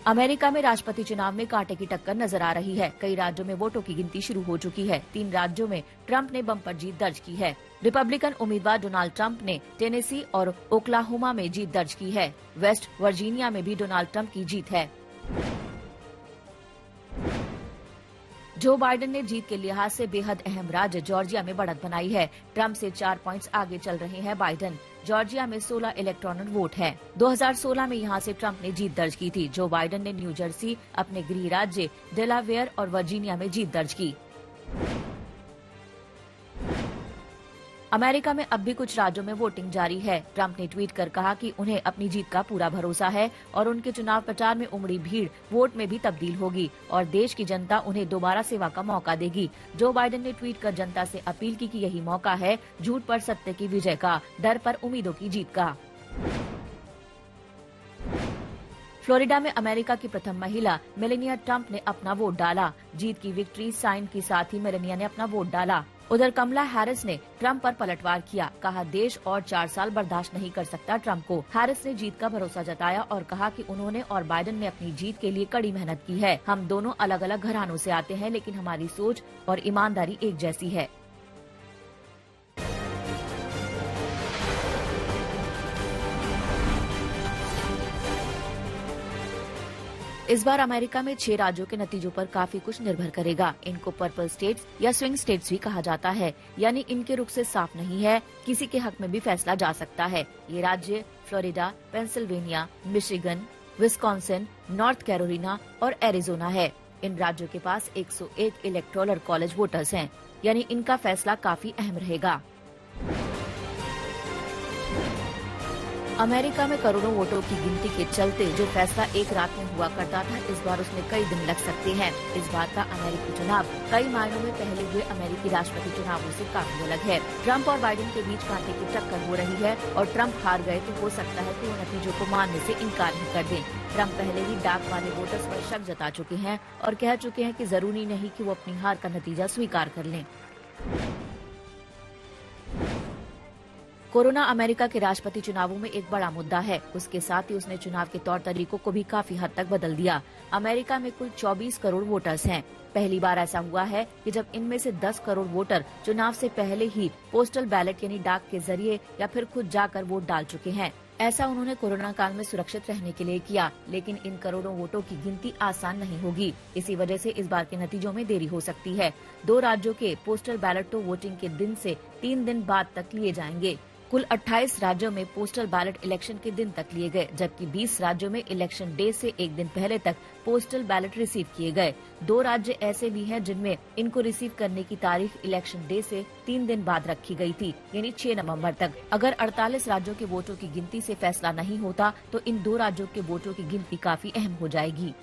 America में राष्ट्रपति चुनाव में कांटे की टक्कर नजर आ रही है। कई राज्यों में वोटों की गिनती शुरू हो चुकी है। 3 राज्यों में ट्रंप ने बम्पर जीत दर्ज की है। रिपब्लिकन उम्मीदवार डोनाल्ड ट्रंप ने टेनेसी और ओक्लाहोमा में जीत दर्ज की है। वेस्ट वर्जीनिया में भी डोनाल्ड ट्रंप की जीत है। जो बाइडेन ने जीत के लिहाज से बेहद अहम राज्य जॉर्जिया में बढ़त बनाई है। ट्रंप से 4 पॉइंट्स आगे चल रहे हैं बाइडेन। जॉर्जिया में 16 इलेक्टोरल वोट है। 2016 में यहां से ट्रंप ने जीत दर्ज की थी। जो बाइडेन ने न्यू जर्सी, अपने गृह राज्य डेलावेयर और वर्जीनिया में जीत दर्ज की। अमेरिका में अब भी कुछ राज्यों में वोटिंग जारी है। ट्रंप ने ट्वीट कर कहा कि उन्हें अपनी जीत का पूरा भरोसा है और उनके चुनाव प्रचार में उमड़ी भीड़ वोट में भी तब्दील होगी और देश की जनता उन्हें दोबारा सेवा का मौका देगी। जो बाइडेन ने ट्वीट कर जनता से अपील की कि यही मौका है झूठ पर सत्य की विजय का, डर पर उम्मीदों की जीत का। फ्लोरिडा में अमेरिका की प्रथम महिला मेलेनिया ट्रंप ने अपना वोट डाला। जीत की विक्ट्री साइन के साथ ही मेलेनिया ने अपना वोट डाला। उधर कमला हैरिस ने ट्रंप पर पलटवार किया। कहा देश और 4 साल बर्दाश्त नहीं कर सकता ट्रंप को। हैरिस ने जीत का भरोसा जताया और कहा कि उन्होंने और बाइडेन ने अपनी जीत के लिए कड़ी मेहनत की है। हम दोनों अलग अलग घरानों से आते हैं, लेकिन हमारी सोच और ईमानदारी एक जैसी है। इस बार अमेरिका में 6 राज्यों के नतीजों पर काफी कुछ निर्भर करेगा। इनको पर्पल स्टेट्स या स्विंग स्टेट्स भी कहा जाता है, यानी इनके रुख से साफ नहीं है, किसी के हक में भी फैसला जा सकता है। ये राज्य Florida, Pennsylvania, Michigan, Wisconsin, north Carolina और एरिजोना है। इन राज्यों के पास 101 इलेक्टोरल कॉलेज वोटर्स हैं, यानी इनका फैसला काफी अहम रहेगा। अमेरिका में करोड़ों वोटों की गिनती के चलते जो फैसला एक रात में हुआ करता था, इस बार उसमें कई दिन लग सकते हैं। इस बार का अमेरिकी चुनाव कई मायनों में पहले हुए अमेरिकी राष्ट्रपति चुनावों से काफी अलग है। ट्रंप और बाइडेन के बीच कांटे की टक्कर हो रही है और ट्रंप हार गए तो हो सकता है कि वो नतीजों को मानने से इनकार ही कर दें। ट्रंप पहले ही डाक वाले वोटर्स पर शक जता चुके हैं और कह चुके हैं कि जरूरी नहीं कि वो अपनी हार का नतीजा स्वीकार कर लें। कोरोना अमेरिका के राष्ट्रपति चुनावों में एक बड़ा मुद्दा है। उसके साथ ही उसने चुनाव के तौर तरीकों को भी काफी हद तक बदल दिया। अमेरिका में कुल 24 करोड़ वोटर्स हैं। पहली बार ऐसा हुआ है कि जब इनमें से 10 करोड़ वोटर चुनाव से पहले ही पोस्टल बैलेट यानी डाक के जरिए या फिर खुद जाकर वोट डाल चुके हैं। ऐसा उन्होंने कोरोना काल में सुरक्षित रहने के लिए किया, लेकिन इन करोड़ों वोटों की गिनती आसान नहीं होगी। इसी वजह से इस बार के नतीजों में देरी हो सकती है। 2 राज्यों के पोस्टल बैलेट तो वोटिंग के दिन से 3 दिन बाद तक लिए जाएंगे। कुल 28 राज्यों में पोस्टल बैलेट इलेक्शन के दिन तक लिए गए, जबकि 20 राज्यों में इलेक्शन डे से एक दिन पहले तक पोस्टल बैलेट रिसीव किए गए। 2 राज्य ऐसे भी हैं जिनमें इनको रिसीव करने की तारीख इलेक्शन डे से 3 दिन बाद रखी गई थी, यानी 6 नवंबर तक। अगर 48 राज्यों के वोटों की गिनती से फैसला नहीं होता तो इन 2 राज्यों के वोटों की गिनती काफी अहम हो जाएगी।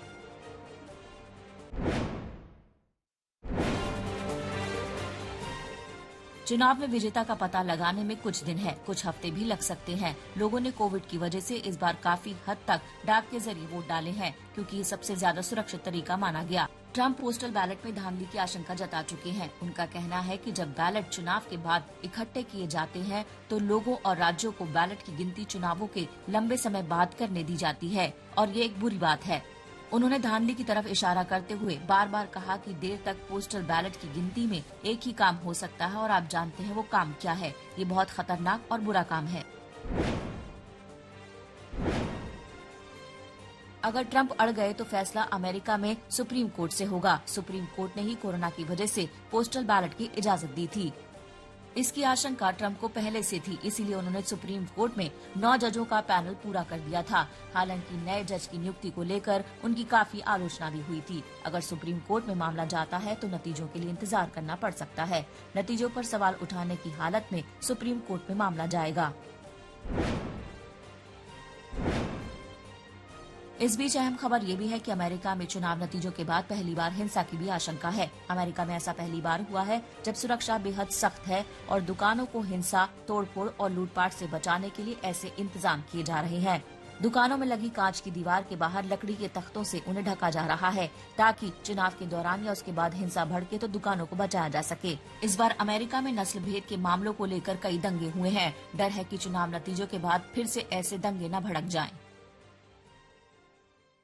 चुनाव में विजेता का पता लगाने में कुछ दिन है, कुछ हफ्ते भी लग सकते हैं। लोगों ने कोविड की वजह से इस बार काफी हद तक डाक के जरिए वोट डाले हैं, क्योंकि ये सबसे ज्यादा सुरक्षित तरीका माना गया। ट्रंप पोस्टल बैलेट में धांधली की आशंका जता चुके हैं। उनका कहना है कि जब बैलेट चुनाव के बाद इकट्ठे किए जाते हैं तो लोगों और राज्यों को बैलेट की गिनती चुनावों के लंबे समय बाद करने दी जाती है और ये एक बुरी बात है। उन्होंने धांधली की तरफ इशारा करते हुए बार बार कहा कि देर तक पोस्टल बैलेट की गिनती में एक ही काम हो सकता है और आप जानते हैं वो काम क्या है। ये बहुत खतरनाक और बुरा काम है। अगर ट्रंप अड़ गए तो फैसला अमेरिका में सुप्रीम कोर्ट से होगा। सुप्रीम कोर्ट ने ही कोरोना की वजह से पोस्टल बैलेट की इजाजत दी थी। इसकी आशंका ट्रंप को पहले से थी, इसीलिए उन्होंने सुप्रीम कोर्ट में 9 जजों का पैनल पूरा कर दिया था। हालांकि नए जज की नियुक्ति को लेकर उनकी काफी आलोचना भी हुई थी। अगर सुप्रीम कोर्ट में मामला जाता है तो नतीजों के लिए इंतजार करना पड़ सकता है। नतीजों पर सवाल उठाने की हालत में सुप्रीम कोर्ट में मामला जाएगा। इस बीच अहम खबर ये भी है कि अमेरिका में चुनाव नतीजों के बाद पहली बार हिंसा की भी आशंका है। अमेरिका में ऐसा पहली बार हुआ है जब सुरक्षा बेहद सख्त है और दुकानों को हिंसा, तोड़फोड़ और लूटपाट से बचाने के लिए ऐसे इंतजाम किए जा रहे हैं। दुकानों में लगी कांच की दीवार के बाहर लकड़ी के तख्तों से उन्हें ढका जा रहा है, ताकि चुनाव के दौरान या उसके बाद हिंसा भड़के तो दुकानों को बचाया जा सके। इस बार अमेरिका में नस्ल भेद के मामलों को लेकर कई दंगे हुए हैं। डर है कि चुनाव नतीजों के बाद फिर से ऐसे दंगे न भड़क जाएं।